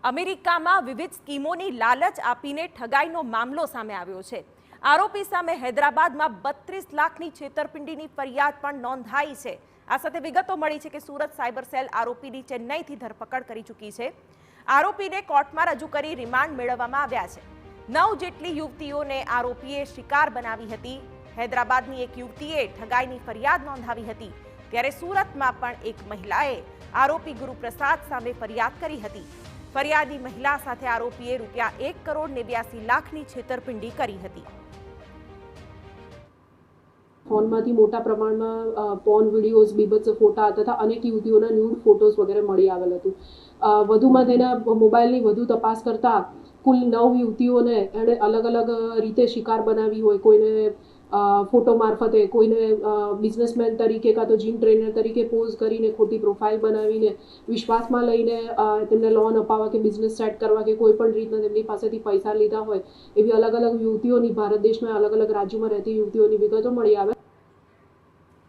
અમેરિકામાં વિવિધ સ્કીમોની લાલચ આપીને ઠગાઈનો મામલો સામે આવ્યો છે। આરોપી સામે હૈદરાબાદમાં 32 લાખની છેતરપિંડીની ફરિયાદ પણ નોંધાઈ છે। આ સાથે વિગતો મળી છે કે સુરત સાયબર સેલ આરોપીની ચેન્નઈથી ધરપકડ કરી ચૂકી છે। આરોપીને કોર્ટમાં રજૂ કરી રિમાન્ડ મેળવવામાં આવ્યા છે। 9 જેટલી યુવતીઓને આરોપીએ શિકાર બનાવી હતી। હૈદરાબાદની એક યુવતીએ ઠગાઈની ફરિયાદ નોંધાવી હતી, ત્યારે સુરતમાં પણ એક મહિલાએ આરોપી ગુરુપ્રસાદ સામે ફરિયાદ કરી હતી। ફરિયાદી મહિલા સાથે આરોપીએ ₹1,89,00,000ની છેતરપિંડી કરી હતી। ફોનમાંથી મોટા પ્રમાણમાં પોર્ન વિડીયોઝ, બીભત્સ ફોટા તથા અનેક યુવતીઓના ન્યૂડ ફોટોઝ વગેરે મળી આવેલ હતું। વધુમાં તેના મોબાઈલની વધુ તપાસ કરતા કુલ 9 યુવતીઓને એણે અલગ અલગ રીતે શિકાર બનાવી હોય। કોઈને ફોટો મારફતે, કોઈને બિઝનેસમેન તરીકે કાં તો જીમ ટ્રેનર તરીકે પોઝ કરીને ખોટી પ્રોફાઇલ બનાવીને વિશ્વાસમાં લઈને તેમને લોન અપાવવા કે બિઝનેસ સેટ કરવા કે કોઈ પણ રીતના તેમની પાસેથી પૈસા લીધા હોય, એવી અલગ અલગ યુવતીઓની, ભારત દેશના અલગ અલગ રાજ્યોમાં રહેતી યુવતીઓની વિગતો મળી આવે।